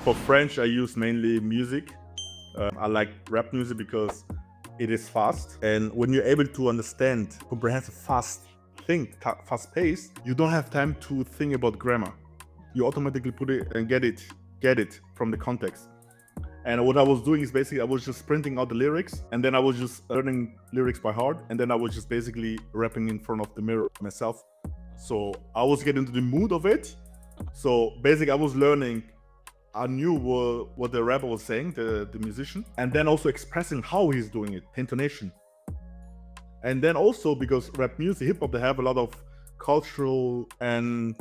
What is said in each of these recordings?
For French, I use mainly music. I like rap music because it is fast, and when you're able to understand, comprehend a fast pace, you don't have time to think about grammar. You automatically put it and get it from the context. And what I was doing is basically I was just printing out the lyrics, and then I was just learning lyrics by heart, and then I was just basically rapping in front of the mirror myself. So I was getting into the mood of it. So basically, I was learning. I knew what the rapper was saying, the musician, and then also expressing how he's doing it, intonation. And then also because rap music, hip hop, they have a lot of cultural and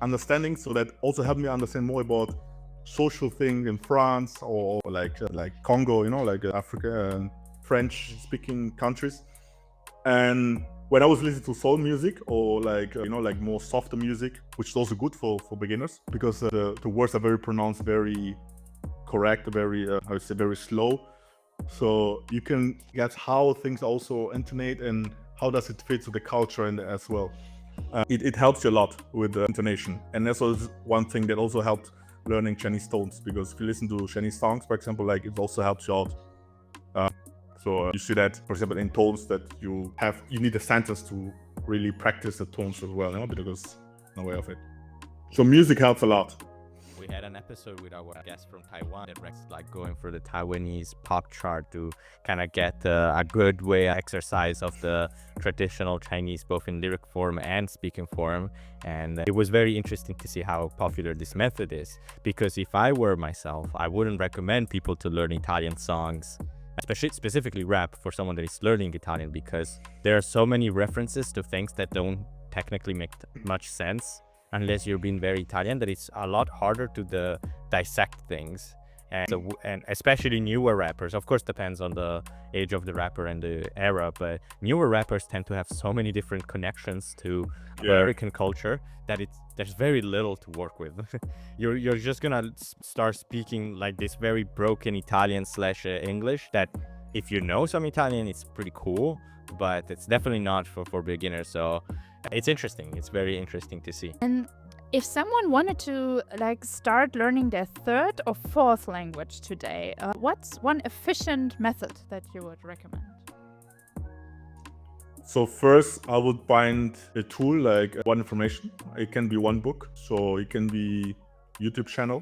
understanding, so that also helped me understand more about social thing in France or like Congo, like Africa and French speaking countries. And when I was listening to soul music or like more softer music, which is also good for beginners because the words are very pronounced, very correct, very I would say very slow. So you can get how things also intonate and how does it fit to the culture and as well. It helps you a lot with the intonation, and that's also one thing that also helped learning Chinese tones, because if you listen to Chinese songs, for example, like it also helps you out. So you see that, for example, in tones that you need a sentence to really practice the tones as well, because no way of it. So music helps a lot. We had an episode with our guest from Taiwan that Rex like going for the Taiwanese pop chart to kind of get a good way exercise of the traditional Chinese, both in lyric form and speaking form. And it was very interesting to see how popular this method is, because if I were myself, I wouldn't recommend people to learn Italian songs, especially specifically rap, for someone that is learning Italian, because there are so many references to things that don't technically make much sense unless you're being very Italian, that it's a lot harder to dissect things. And especially newer rappers, of course, depends on the age of the rapper and the era, but newer rappers tend to have so many different connections to American culture that there's very little to work with. You're just gonna start speaking like this very broken Italian / English that if you know some Italian, it's pretty cool, but it's definitely not for beginners. So it's interesting. It's very interesting to see. And if someone wanted to start learning their third or fourth language today, what's one efficient method that you would recommend? So first, I would find a tool like One Information. It can be one book, so it can be YouTube channel.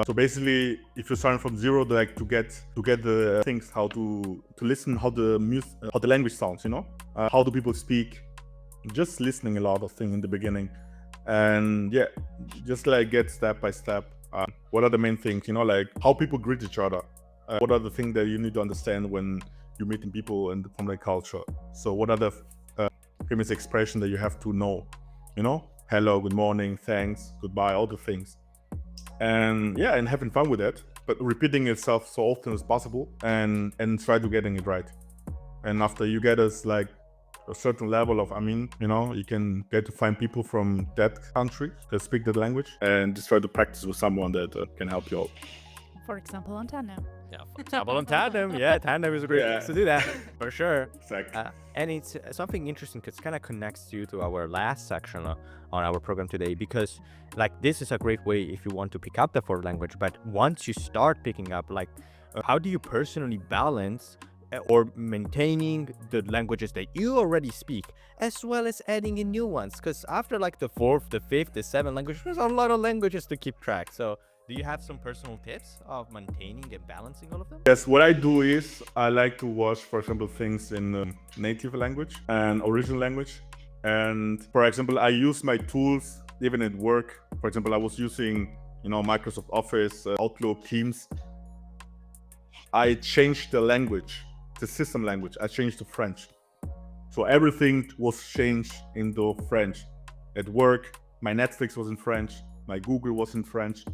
So basically, if you're starting from zero, to get the things, how to listen, how the language sounds, how do people speak, just listening a lot of things in the beginning, and just get step by step. What are the main things, like how people greet each other? What are the things that you need to understand when you're meeting people from their culture? So what are the famous expressions that you have to know? Hello, good morning, thanks, goodbye, all the things. And having fun with it, but repeating itself so often as possible, and try to getting it right. And after you get us a certain level of, you can get to find people from that country that speak that language, and just try to practice with someone that can help you out. For example, on Tandem. Yeah, for example, on Tandem. Yeah, Tandem is a great place to do that, for sure. Exactly. And it's something interesting because it kind of connects you to our last section on our program today, because this is a great way if you want to pick up the fourth language. But once you start picking up, how do you personally balance or maintaining the languages that you already speak, as well as adding in new ones? Because after the fourth, the fifth, the seventh language, there's a lot of languages to keep track. So do you have some personal tips of maintaining and balancing all of them? Yes, what I do is I like to watch, for example, things in native language and original language. And for example, I use my tools even at work. For example, I was using, Microsoft Office, Outlook, Teams. I changed the language, the system language. I changed to French. So everything was changed into French. At work, my Netflix was in French, my Google was in French.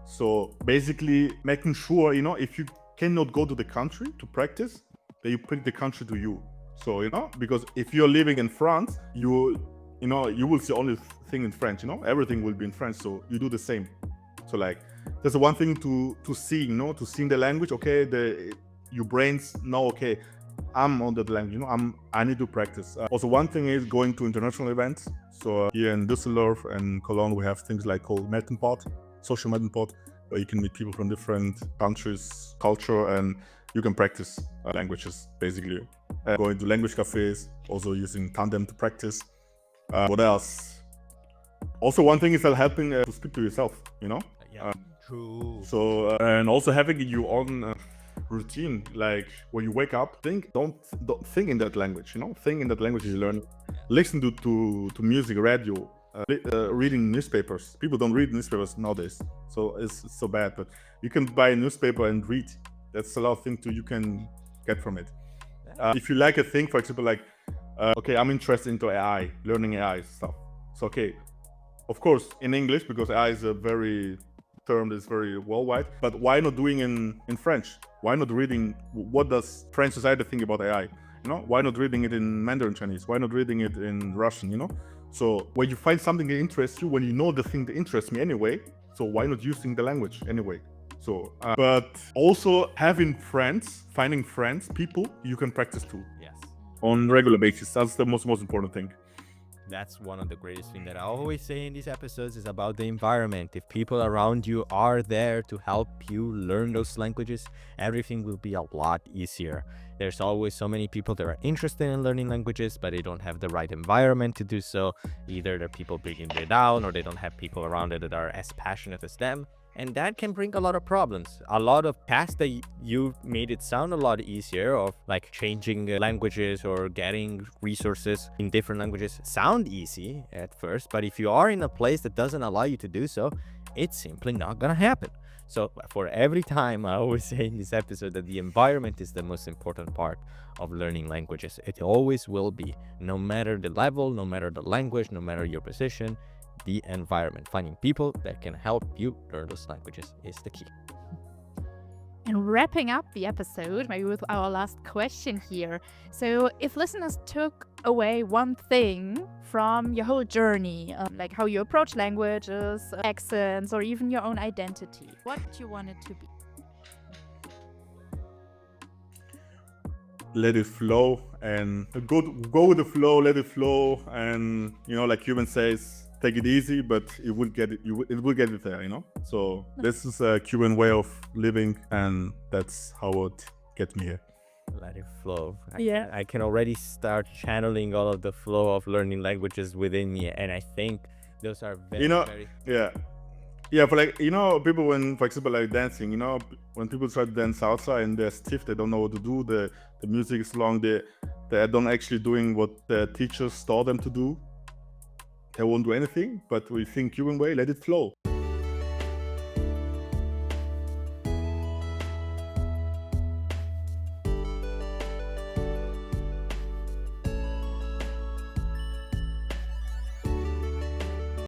So basically making sure, if you cannot go to the country to practice, that you pick the country to you. So, because if you're living in France, you will see only thing in French, everything will be in French. So you do the same. So there's one thing to see, to seeing the language. Okay, your brains know, okay, I'm on that language, I need to practice. Also, one thing is going to international events. So here in Düsseldorf and Cologne, we have things called Melting Pot, social melting pot. where you can meet people from different countries, culture, and you can practice languages basically. Going to language cafes, also using Tandem to practice. What else? Also, one thing is that helping to speak to yourself, you know? Yeah, true. So, and also having your own routine, like when you wake up, don't think in that language, you know? Think in that language you learn. Listen to music, radio, reading newspapers. People don't read newspapers nowadays, so it's so bad. But you can buy a newspaper and read. That's a lot of things you can get from it. If you like a thing, for example, like, okay, I'm interested into AI, learning AI stuff. So, okay, of course, in English, because AI is a very term that's very worldwide, but why not doing in French? Why not reading, what does French society think about AI? You know, why not reading it in Mandarin Chinese? Why not reading it in Russian, you know? So when you find something that interests you, when you know the thing that interests me anyway, so why not using the language anyway? So, but also having friends, finding friends, people you can practice to Yes. on regular basis. That's the most important thing. That's one of the greatest things that I always say in these episodes is about the environment. If people around you are there to help you learn those languages, everything will be a lot easier. There's always so many people that are interested in learning languages, but they don't have the right environment to do so. Either they're people bringing it down, or they don't have people around it that are as passionate as them. And that can bring a lot of problems. A lot of tasks that you made it sound a lot easier, of like changing languages or getting resources in different languages, sound easy at first. But if you are in a place that doesn't allow you to do so, it's simply not gonna happen. So for every time, I always say in this episode that the environment is the most important part of learning languages. It always will be, no matter the level, no matter the language, no matter your position. The environment, finding people that can help you learn those languages is the key. And wrapping up the episode, maybe with our last question here. So, if listeners took away one thing from your whole journey, like how you approach languages, accents, or even your own identity, what do you want it to be? Let it flow and go with the flow. Let it flow, and you know, like Cuban says, take it easy, but it will get it. It will get it there, you know. So this is a Cuban way of living, and that's how it get me here. Let it flow. Yeah. I can already start channeling all of the flow of learning languages within me, and I think those are very, You know, very. Yeah, for like, you know, people when, for example, like dancing, you know, when people try to dance salsa and they're stiff, they don't know what to do. The music is long. They don't actually doing what the teachers taught them to do. They won't do anything. But we think Cuban way, let it flow.